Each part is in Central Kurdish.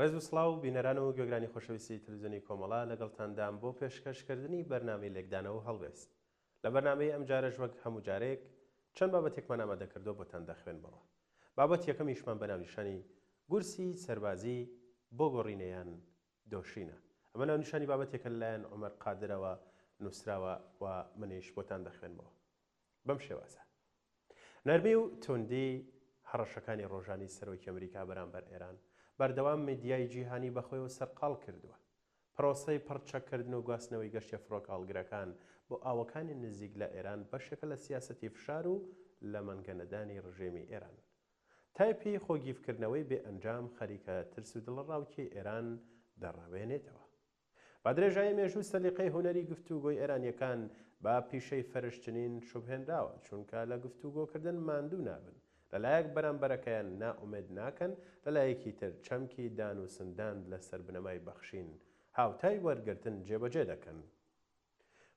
ڕێز و سڵاو بینەران و گوێگرانی خۆشەویستی تەلەڤیزیۆنی کۆمەڵا لەگەڵتاندام بۆ پێشکەشکردنی بەرنامەی لێکدانەوە هەڵوێست. لە بەرنامەی ئەم جارەش وەک هەموو جارێک چەند بابەتێکمان ئامادەکردەوە بۆتان دەخوێنمەوە. بابەت یەکەمیشمان بە ناونیشانی گورسی سەربازی بۆ گۆڕینەیان دۆشینە. ئەمە ناونیشانی بابەتێکە لەلایەن عومەر قادرەوە نووسراوە و منیش بۆتان دەخوێنمەوە. بەم شێوازە نەرمی و توندی هەڕەشەکانی ڕۆژانی سەرۆکی ئەمریکا بەرامبەر ئێران بەردەوام میدیای جیهانی بەخۆیەوە سەرقاڵ کردووە. پرۆسەی پڕچەکردن و گواستنەوەی گەشتە فڕۆکەڵگرەکان بۆ ئاوەکانی نزیک لە ئێران بەشێکە لە سیاسەتی فشار و لە مەنگەنەدانی ڕژێمی ئێران. تایپی خۆگیفکردنەوەی بێ ئەنجام خەریکە ترس و دڵڕاوکی ئێران دەڕاوێنێتەوە. با درێژایی مێژوو سەلیقەی هونەری گفتوگۆی ئێرانیەکان با پیشەی فەرشتنین شوبهێنراوە، چونکە لە گفتوگۆکردن ماندوو نابن. لەلایەک بەرامبەرەکەیان نائومێد ناکەن، لەلایەکی تر چەمکی دان و سندان لەسەر بنەمای بەخشین هاوتای وەرگرتن جێبەجێ دەکەن.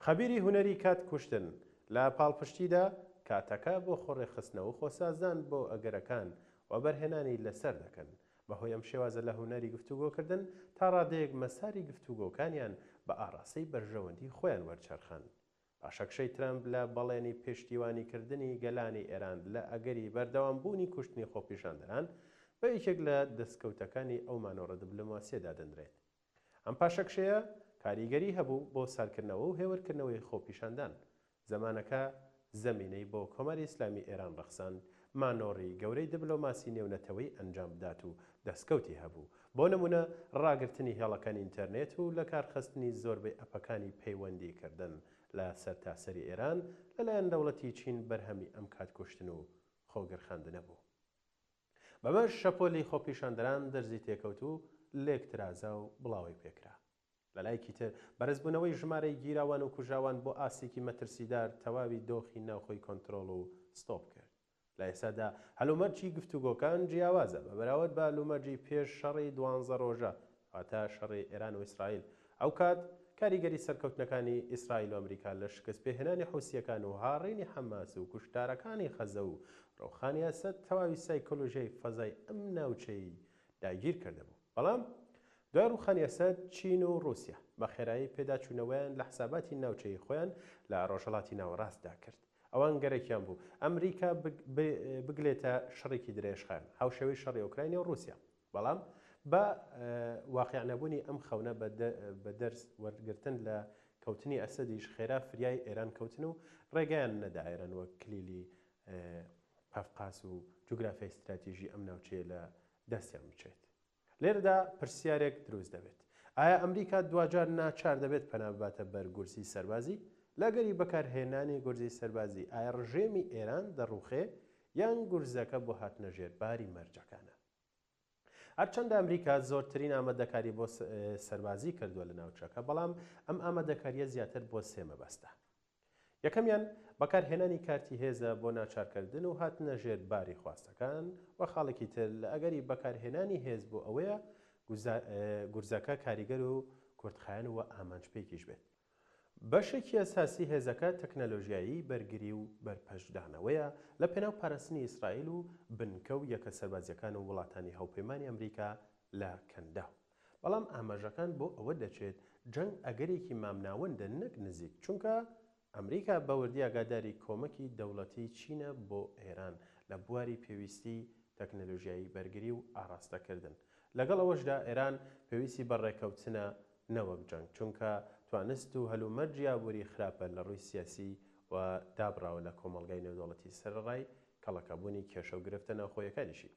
خەبیری هونەری کات کوشتن لە پاڵپشتیدا کاتەکە بۆ خۆڕێخستنەوە و خۆسازان بۆ ئەگەرەکان و بەرهێنانی لەسەر دەکەن. بەهۆی ئەم شێوازە لە هونەری گفتوگۆکردن تا ڕادەیەک مەساری گفتوگۆکانیان بە ئاڕاستەی بەرژەوەندی خۆیان وەرچەرخان. پاشەکشەی ترەمپ لە بەڵێنی پشتیوانیکردنی گەلانی ئێران لە ئەگەری بەردەوامبوونی کوشتنی خۆپیشاندەران بە یەکێک لە دەستکەوتەکانی ئەو مانۆڕە دیپلۆماسیەدا دەنرێت. ئەم پاشەکشەیە کاریگەری هەبوو بۆ سارکردنەوە و هێوەرکردنەوەی خۆپیشاندان. زەمانەکە زەمینەی بۆ کۆمەری ئیسلامی ئێران ڕەخساند، مانۆڕی گەورەی دیپلۆماسی نێونەتەوەی ئەنجام بدات و دەستکەوتی هەبوو. بۆ نمونە ڕاگررتنی هێڵەکانی ئینتەرنێت و لە کارخستنی زۆربەی ئەپەکانی پەیوەندیکردن لە سەرتاسەری ئێران لەلایەن دەوڵەتی چین بەرهەمی ئەم کاتکوشتن و خۆگرخاندنە بوو. بەمەش شەپۆلی خۆپیشاندەران دەرزی تێکەوت و لێکترازا و بڵاوی پێکرا. لەلایەکی تر بەرزبوونەوەی ژمارەی گیراوان و کوژاوان بۆ ئاسێکی مەترسیدار تەواوی دۆخی ناوخۆی کۆنتترۆڵ و ستۆپ کرد. لە ئێستادا هەلومەرجی گفتوگۆکان جیاوازە بە بەراورد بە هەلومەرجی پێش شەڕی 12 ڕۆژە واتە شەڕی ئێران و ئیسرائیل. ئەو کات کاریگەری سەرکەوتنەکانی ئیسرائیل و ئەمریکا لە شکست پێهێنانی حوسیەکان و هاڕێنی حەماس و کوشتارەکانی خەزە و ڕۆخانی ئەسەد تەواوی سایکۆلۆژیای فەزای ئەم ناوچەی داگیر کرده بوو. بەڵام دوای ڕوخانی ئەسەد چین و رووسیا بە خێرایی پێداچوونەوەیان لە حساباتی ناوچەی خۆیان لە ڕۆژهەڵاتی ناوەڕاستدا کرد. ئەوان گەرەکیان بوو ئەمریکا بگلێتە شەڕێکی درێژخان، هاوشێوەی شەڕی ئۆکراینی و رووسیا. بەڵام بە واقعنەبوونی ئەم خەونە بە دەرس وەرگرتن لە کەوتنی ئەسەدیش خێرا فریای ئێران کەوتن و ڕێگەیان نەدا ئێران وەک کلیلی پەفقاس و جوگرافیای استراتیژی ئەم ناوچەیە لە دەستیان بچێت. لێرەدا پرسیارێک دروست دەبێت: ئایا ئەمریکا دوجار ناچار دەبێت پەنا بباتە بەر گورسی سەربازی؟ لەگەری بەکارهێنانی گورزی سەربازی ئایا ڕژێمی ئێران دەڕوخێ یان گورزەکە بۆ هاتنە ژێرباری مەرجەکانە؟ هەرچەندە ئەمریکا زۆرترین ئامادەکاری بۆ سەربازی کردووە لە ناوچەکە، بەڵام ئەم ئامادەکاریە زیاتر بۆ سێ مەبەستە. یەکەمیان بەکارهێنانی کارتی هێزە بۆ ناچارکردن و هاتنە ژێرباری خواستەکان، و خاڵێکی تر لە ئەگەری بەکارهێنانی هێز بۆ ئەوەیە گورزەکە کاریگەر و کورتخایەن و ئامانجپێکیش بێت. بەشێکی ئەساسی هێزەکە تەکنەلۆژیایی بەرگری و بەرپەشدانەوەیە لە پێناو پاراستنی ئیسرائیل و بنکە و یەکە سەربازیەکان و وڵاتانی هاوپەیمانی ئەمریکا لە کەنداو. بەڵام ئاماژەکان بۆ ئەوە دەچێت جەنگ ئەگەرێکی مامناوەندە نەک نزیک، چونکە ئەمریکا بەوردی ئاگاداری کۆمەکی دەوڵەتی چینە بۆ ئێران لە بواری پێویستی تەکنەلۆژیایی بەرگری و ئاراستەکردن. لەگەڵ ئەوەشدا ئێران پێویستی بەڕێکەوتنە نەوەک جەنگ، چونکە توانست و هەلومەرجی ئابووری خراپە لە ڕووی سیاسی و دابراوە لە کۆمەڵگای نێودەوڵەتی سەرڕای کەڵەکەبوونی کێشە و گرفتە ناوخۆیەکانیشی.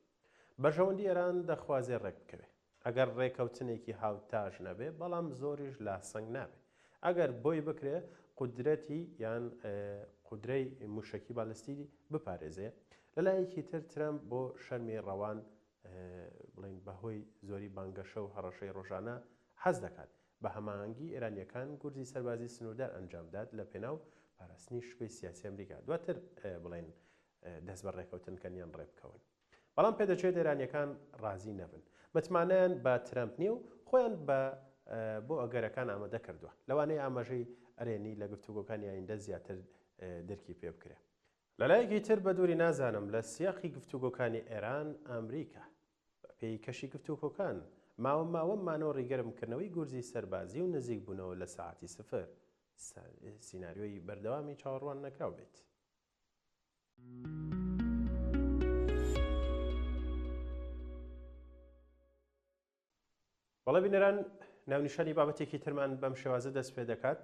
بەرژەوەندی ئێران دەخوازێ ڕێک بکەوێت. ئەگەر ڕێکەوتنێکی هاوتاژ نەبێ، بەڵام زۆریش لاسەنگ نابێت. ئەگەر بۆی بکرێ قودرەتی یان قودرەی موشکی باڵستی بپارێزێ. لەلایەکی تر ترەمپ بۆ شەرمی ڕەوان بڵین بەهۆی زۆری بانگەشە و هەڕەشەی ڕۆژانە حەز دەکات بە هەماهەنگی ئێرانیەکان گورزی سەربازی سنووردار ئەنجامدات لە پێناو پاراستنی شوێی سیاسی ئەمریکا، دواتر بڵین دەست بە ڕێکەوتنکەنیان ڕێبکەون. بەڵام پێدەچێت ئێرانیەکان ڕازی نەبن، متمانیان بە ترەمپ نییە و خۆیان بۆ ئەگەرەکان ئامادە کردووە، لەوانەیە ئاماژەی ئەرێنی لە گفتوگۆکانی ئایندە زیاتر دەرکی پێ بکرێ. لەلایەکی تر بە دووری نازانم لە سیاقی گفتوگۆکانی ئێران ئەمریکا پێی کەشی گفتوگۆکان ماوە مانەوە ڕێگەرمکردنەوەی گورزی سەربازی و نزیک بوونەوە لە ساعتی سفر سیناریۆی بەردەوامی چاوەڕوان نەکراو بێت. بەڵێ بینەران ناونیشانی بابەتێکی ترمان بەم شێوازە دەست پێ دەکات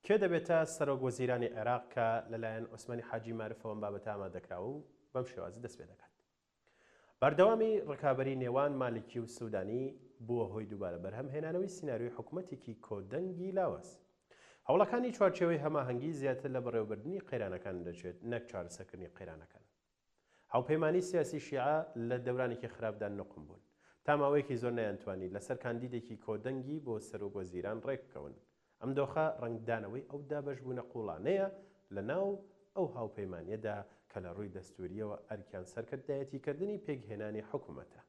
کێ دەبێتە سەرۆک وەزیرانی عێراق کە لەلایەن عوسمانی حاجی مارفەوە بابەتە ئامادەکراوە و بەم شێوازە دەست پێ دەکات. بەردەوامی ڕکابەری نێوان مالکی و سوودانی بووە هۆی دووبارە بەرهەمهێنانەوەی سیناریۆی حکوومەتێکی کۆدەنگی لاوەز. هەوڵەکانی چوارچێوەی هەماهەنگی زیاتر لە بەڕێوەبردننی قەیرانەکان دەچێت نەک چارەسەرکردنی قەیرانەکان. هاوپەیمانی سیاسی شیعە لە دەورانێکی خراپدا نقم بوون تا ماوەیەکی زۆر نەیانتوانی لەسەر کاندیدێکی کۆدەنگی بۆ سەرۆک وەزیران ڕێک بکەون. ئەم دۆخە ڕنگدانەوەی ئەو دابەشبوونە قوڵانەیە لە ناو ئەو هاوپەیمانیەدا کە لە ڕووی دەستوریەوە ئەرکیان سەرکردایەتیکردنی پێکهێنانی حکوومەتە.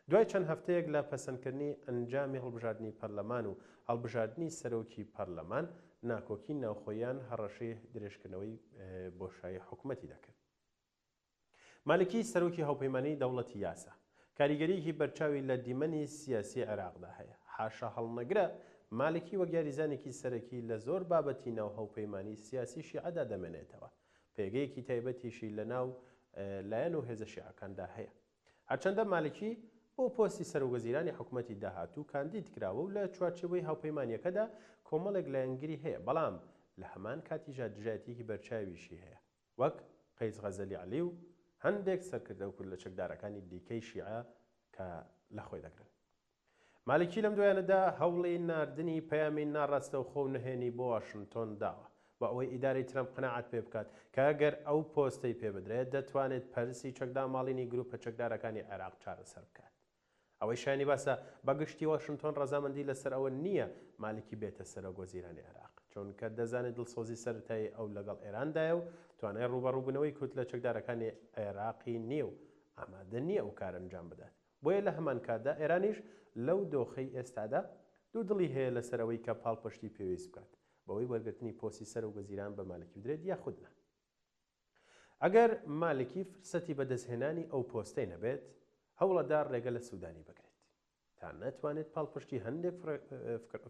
دوای چەند هەفتەیەک لە پەسەندکردنی ئەنجامی هەڵبژاردننی پەرلەمان و هەڵبژاردننی سەرۆکی پەرلەمان ناکۆکی ناوخۆیان هەڕەشەی درێژکردنەوەی بۆشایی حکوومەتی دەکرد. مالکی سەرۆکی هاوپەیمانی دەوڵەتی یاسا کاریگەریەکی بەرچاوی لە دیمەنی سیاسی عێراقدا هەیە. حاشا هەڵنەگرە مالکی وەک یاریزانێکی سەرەکی لە زۆر بابەتی ناو هاوپەیمانی سیاسی شیعەدا دەمێنێتەوە. پێگەیەکی تایبەتیشی لە ناو لایەن و هێزە شیعەکاندا هەیە. هەرچەندە مالکی بۆ پۆستی سەرۆکوەزیرانی حکوومەتی داهاتوو کاندید کراوە و لە چوارچێوەی هاوپەیمانیەکەدا کۆمەڵێک لایەنگیری هەیە، بەڵام لە هەمان کاتیژا دژایەتێکی بەرچاویشی هەیە، وەک قەیس غەزەلی عەلی و هەندێک سەرکردە و کورد لە چەکدارەکانی دیکەی شیعە کە لە خۆی دەگرن. مالکی لەم دوایانەدا هەوڵی ناردنی پەیامی ناڕاستە و خۆ نهێنی بۆ واشنتۆن داوە بە ئەوەی ئیدارەی ترەمپ قەناعەت پێ بکات کە ئەگەر ئەو پۆستەی پێ بدرێت دەتوانێت پەرسی چەکداماڵینی گروپە چەکدارەکانی عێراق چارەسەر بکات. ئەوەی شایانی باسە بەگشتی واشنتۆن ڕەزامەندی لەسەر ئەوە نییە مالکی بێتە سەرۆک وەزیرانی عێراق، چونکە دەزانێت دڵسۆزی سەرەتایی ئەو لەگەڵ ئێراندایە و توانای ڕوبەڕووبوونەوەی کورد لە چەکدارەکانی عێراقی نییە و ئامادە نییە ئەو کار ئەنجام بدات. بۆیە لە هەمان کاتدا ئێرانیش لەو دۆخەی ئێستادا دوو دڵی هەیە لەسەرەوەی کە پاڵپشتی پێویست بکات بەوەی وەرگرتنی پۆستی سەرۆک وەزیران بە مالکی بدرێت یاخودنا. ئەگەر مالکی فرسەتی بەدەستهێنانی ئەو پۆستەی نەبێت هەوڵەدار ڕێگە لە سوودانی بگرێت تا نەتوانێت پاڵپشتی هەندێک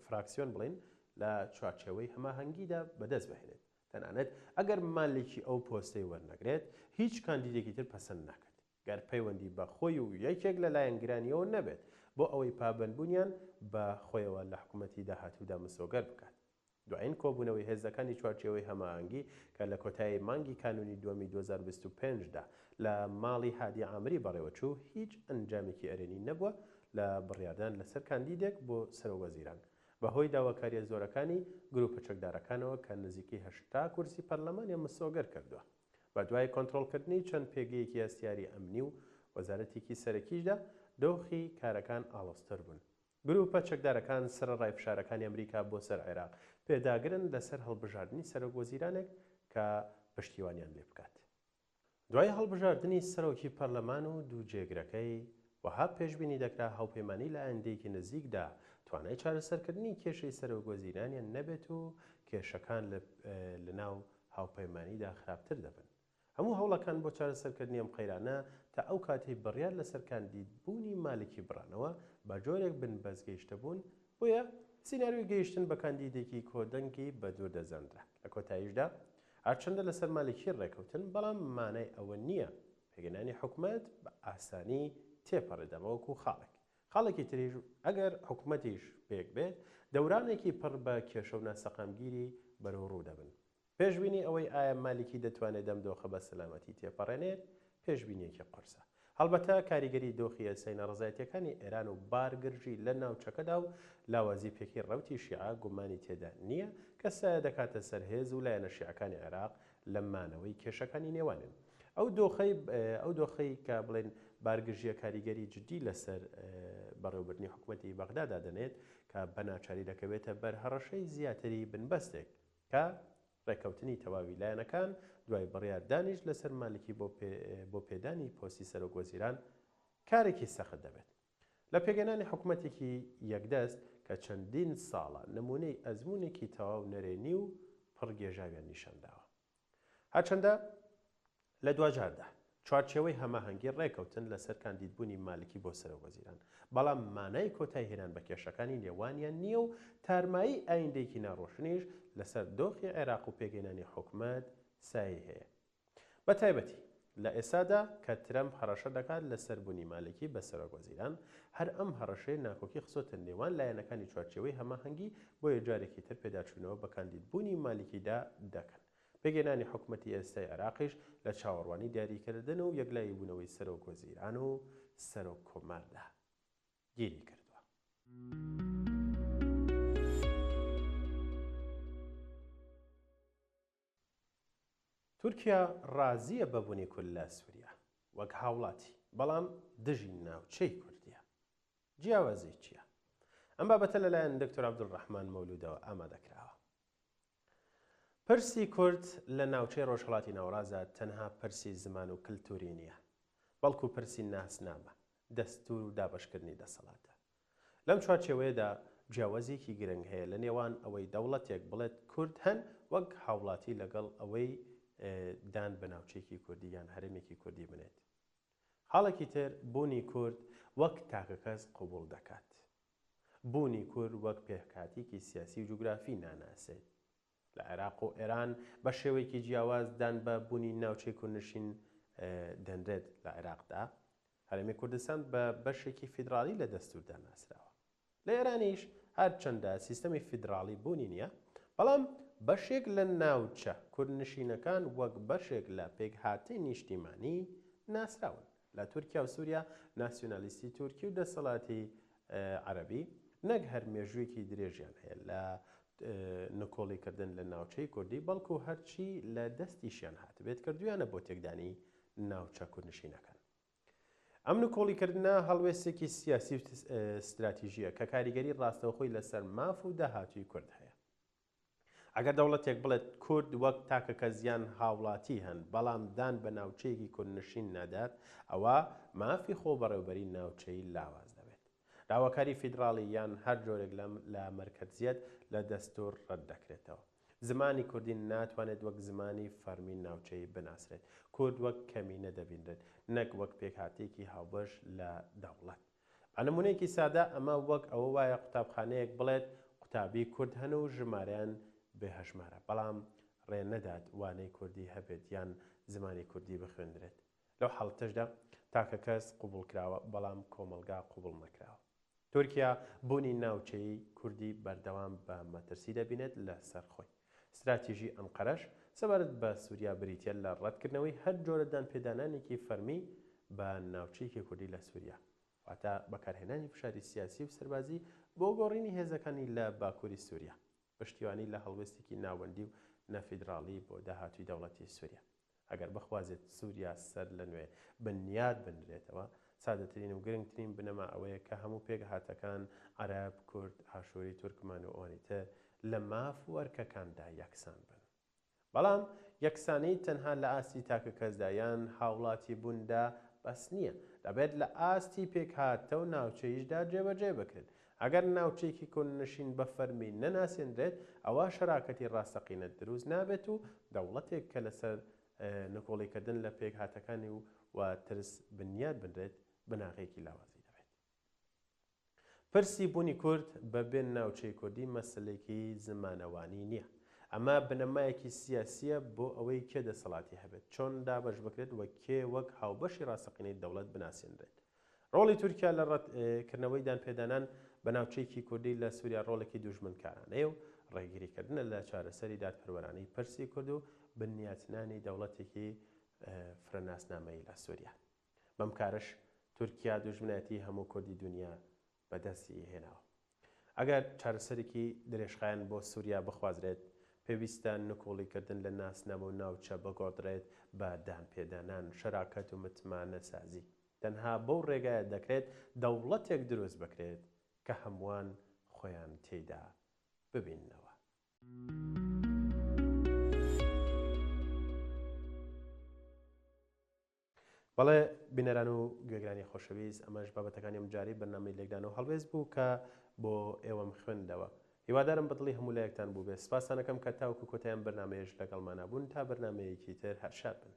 فراکسیۆن بڵین لە چوارچێوەی هەماهەنگیدا بەدەست بهێنێت. تەنانەت ئەگەر مالکی ئەو پۆستەی وەرنەگرێت هیچ کاندیدێکی تر پەسەند ناکات گەر پەیوەندی بە خۆی و یەکێک لە لایەنگرانیەوە نەبێت بۆ ئەوەی پابەندبوونیان بە خۆیەوە لە حکوومەتی داهاتوودا مسۆگەر بکات. دوایین کۆبوونەوەی هێزەکانی چوارچێوەی هەماهەنگی کە لە کۆتایی مانگی کانونی دووەمی 2025دا لە ماڵی هادی عامری بەڕێوەچوو هیچ ئەنجامێکی ئەرێنی نەبووە لە بڕیاردان لەسەر کاندیدێک بۆ سەرۆک وەزیران بەهۆی داواکاریە زۆرەکانی گروپە چەکدارەکانەوە کە نزیکی 80 کورسی پەرلەمانیان مسۆگەر کردووە. بە دوای کۆنتڕۆڵکردنی چەند پێگەیەکی هەستیاری ئەمنی و وەزارەتێکی سەرەکیشدا دۆخی کارەکان ئاڵۆزتر بوون. گروپە چەکدارەکان سەرەڕای فشارەکانی ئەمریکا بۆ سەر عێراق پێداگرن لەسەر هەڵبژاردننی سەرۆک وەزیرانێک کە پشتیوانیان لێ بکات. دوای هەڵبژاردننی سەرۆکی پەرلەمان و دوو جێگرەکەی وەها پێشبینی دەکرا هاوپەیمانی لە ئایندەیەکی نزیکدا توانای چارەسەرکردنی کێشەی سەرۆک وەزیرانیان نەبێت و کێشەکان لە ناو هاوپەیمانیدا خراپتر دەبن. هەموو هەوڵەکان بۆ چارەسەرکردنی ئەم قەیرانە تا ئەو کاتەی بڕیار لەسەر کاندیدبوونی مالکی بڕانەوە بە جۆرێک بنبەست بوون، بۆیە سیناریۆی گەیشتن بە کاندیدێکی کۆدەنگی بە دوور دەزاندرا. لە کۆتاییشدا هەرچەندە لەسەر مالکی ڕێکەوتن، بەڵام مانای ئەوە نییە پێگەنانی حکوومەت بە ئاسانی تێپەڕێدەمەوەکو خاڵێکی تریش ئەگەر حکوومەتیش پێک بێت دەورانێکی پڕ بە کێشە و ناسەقامگیری بەرەو ڕوو دەبن. پێشبینی ئەوەی ئایا مالکی دەتوانێت دەم دۆخە بە سەلامەتی تێپەڕێنێت پێشبینیەکی قرسە. هەڵبەتە کاریگەری دۆخی ئەسەی نەڕزایەتیەکانی ئێران و بارگرژی لە ناوچەکەدا و لاوازی پێکی ڕەوتی شیعە گومانی تێدا نییە کە سایە دەکاتە سەر هێز و لایەنە شیعەکانی عێراق لە مانەوەی کێشەکانی نێوانن. ئەو دۆخەی کە بڵێن بارگژیە کاریگەری جدی لەسەر بەڕێوەبردننی حکوومەتی بەغدادا دەنێت کە بەناچاری دەکەوێتە بەر هەڕەشەی زیاتری بنبەستێک کە ڕێکەوتنی تەواوی لایەنەکان دوای بڕیاردانیش لەسەر مالکی بۆ پێدانی پۆستی سەرۆک وەزیران کارێکی سەخت دەبێت. لە پێگەنانی حکوومەتێکی یەکدەست کە چەندین ساڵە نمونەی ئەزموونێکی تەواو نەرێنی و پڕگێژاویان نیشانداوە. هەرچەندە لە دوجاردا چوارچێوەی هەماهەنگی ڕێکەوتن لەسەر کاندیدبوونی مالکی بۆ سەرۆکوەزیران، بەڵام مانای کۆتای هێنان بە کێشەکانی نێوانیان نییە و تارمایی ئایندێکی ناڕۆشنیش لەسەر دۆخی عێراق و پێگەێنانی حکوومەت سایی هەیە. بە تایبەتی لە ئێستادا کە ترەمپ هەڕەشە دەکات لە سەربوونی مالکی بە سەرۆکوەزیران، هەر ئەم هەڕەشەی ناکۆکی خسۆتە نێوان لایەنەکانی چوارچێوەی هەماهەنگی بۆ یەکجارێکی تر پێداچوونەوە بە کاندیدبوونی مالکیدا دەکەن. پێگەێنانی حکوومەتی ئێستای عێراقیش لە چاوەڕوانی دیاریکردن و یەکلایی بوونەوەی سەرۆکوەزیران و سەرۆک کۆماردا گیری کردووە. تورکیا ڕازیە بەبوونی کورد لە سووریا وەک هاوڵاتی، بەڵام دژی ناوچەی کوردیە. جیاوازی چییە؟ ئەم بابەتە لەلایەن دکتۆر عەبدوڵڕەحمان مەولودەوە ئامادەکراوە. پرسی کورد لە ناوچەی ڕۆژهەڵاتی ناوەڕازە تەنها پرسی زمان و کلتوری نییە، بەڵکو پرسی ناسنامە، دەستور و دابەشکردنی دەسەڵاتە. لەم چوارچێوەیەدا جیاوازێکی گرنگ هەیە لە نێوان ئەوەی دەوڵەتێک بڵێت کورد هەن وەک هاوڵاتی لەگەڵ ئەوەی دان بە ناوچەیەکی کوردی یان هەرێمێکی کوردی بنێت. حاڵێکی تر بوونی کورد وەک تاکە کەس قبوڵ دەکات. بوونی کورد وەک پێکاتێکی سیاسی و جوگرافی ناناسێت. لە عێراق و ئێران بە شێوەیەکی جیاواز دان بە بوونی ناوچەی کوردنشین دەنرێت. لە عێراقدا هەرێمی کوردستان بە بەشێکی فیدراڵی لە دەستوردا ناسراوە. لە ئێرانیش هەرچەندە سیستەمی فیدراڵی بوونی نییە، بەڵام بەشێک لە ناوچە کوردنشینەکان وەک بەشێک لە پێکهاتەی نیشتیمانی ناسراون. لە تورکیا و سووریا ناسیۆنالیستی تورکی و دەسەڵاتی عەرەبی نەک هەر مێژوویەکی درێژیان هەیە لە نکۆڵیکردن لە ناوچەی کوردی، بەڵکو هەرچی لە دەستیشیان هاتبێت کردویانە بۆ تێکدانی ناوچە کوردنشینەکان. ئەم نکۆڵیکردنە هەڵوێستێکی سیاسی و استراتیژیە کە کاریگەری ڕاستەوخۆی لەسەر ماف و داهاتووی کورد هەیە. ئەگەر دەوڵەتێک بڵێت کورد وەک تاکە کەزیان هاوڵاتی هەن، بەڵام دان بە ناوچەیەکی کوردنشین نادات، ئەوە مافی خۆ بەڕێوەبەری ناوچەی لاواز دەبێت. داواکاری فیدراڵی یان هەر جۆرێک لە مەرکەزیەت لە دەستور ڕەت دەکرێتەوە. زمانی کوردی ناتوانێت وەک زمانی فەرمی ناوچەی بناسرێت. کورد وەک کەمینە دەبینرێت، نەک وەک پێکهاتێکی هاوبەش لە دەوڵەت. بە نمونەیەکی سادە ئەمە وەک ئەوە وایە قوتابخانەیەک بڵێت قوتابی کورد هەن و ژمارەیان بێهەژمارە، بەڵام ڕێ نەدات وانەی کوردی هەبێت یان زمانی کوردی بخوێندرێت. لەو حاڵەتەشدا تاکە کەس قوبوڵ کراوە، بەڵام کۆمەلگا قوبوڵ نەکراوە. تورکیا بوونی ناوچەی کوردی بەردەوام بە مەترسی دەبینێت لە سەرخۆی. استراتیژی ئەنقەرەش سەبارەت بە سووریا بریتە لە ڕەتکردنەوەی هەر جۆرە دانپێدانانێکی فەرمی بە ناوچەیەکی کوردی لە سووریا، واتە بەکارهێنانی فشاری سیاسی و سەربازی بۆ گۆڕینی هێزەکانی لە باکووری سووریا، پشتیوانی لە هەڵوێستێکی ناوەندی و نەفیدراڵی بۆ داهاتووی دەوڵەتی سووریا. ئەگەر بخوازێت سووریا سەر لە نوێ بنیاد بنرێتەوە، سادەترین و گرنگترین بنەما ئەوەیە کە هەموو پێکهاتەکان عەرەب، کورد، ئاشووری، تورکمان و ئەوانی تر لە ماف و ئەرکەکاندا یەکسان بن. بەڵام یەکسانەی تەنها لە ئاستی تاکە کەسدایان هاوڵاتی بووندا بەس نییە، دەبێت لە ئاستی پێکهاتە و ناوچەیشدا جێبەجێ بکرێت. ئەگەر ناوچەیەکی کوردنشین بە فەرمی نەناسێنرێت، ئەوە شەراکەتی ڕاستەقینە دروست نابێت و دەوڵەتێک کە لەسەر نکۆڵیکردن لە پێکهاتەکانی و ترس بنیاد بنرێت بناغێکی لاوازی دەبێت. پرسی بوونی کورد بە بێن ناوچەی کوردی مەسلێکی زمانەوانی نییە. ئەمە بنەمایەکی سیاسیە بۆ ئەوەی کێ دەسەڵاتی هەبێت، چۆن دابەش بکرێت و کێ وەک هاوبەشی ڕاستەقینەی دەوڵەت بناسێنرێت. ڕۆڵی تورکیا لە ڕەتکردنەوەی دانپێدانان بە ناوچەیەکی کوردی لە سووریا ڕۆڵێکی دوژمنکارانەیە و ڕێگیریکردنە لە چارەسەری دادپەروەرانەی پرسی کورد و بنیاتنانی دەوڵەتێکی فرەناسنامەی لە سووریا. بەم کارش تورکیا دوژمنایەتی هەموو کوردی دنیا بەدەستی هێناوە. ئەگەر چارەسەرێکی درێژخایەن بۆ سووریا بخوازرێت، پێویستە نکۆڵیکردن لە ناسنامە و ناوچە بگۆڕدرێت بە دانپێدانان، شەراکەت و متمانە سازی. تەنها بەو ڕێگایە دەکرێت دەوڵەتێک دروست بکرێت کە هەمووان خۆیان تێیدا ببیننەوە. بەڵێ بینەران و گوێگرانی خۆشەویست، ئەمەش بابەتەکانی ئەم جاری بەرنامەی لێکدان و هەڵوێست بوو کە بۆ ئێوەم خوێندەوە. هیوادارم بەدڵی هەموو لایەکتان بوو بێ. سپاسانەکەم کە تاوکو کۆتاییان بەرنامەیەش لەگەڵمانە بوون. تا بەرنامەیەکی تر هەر شاد بن.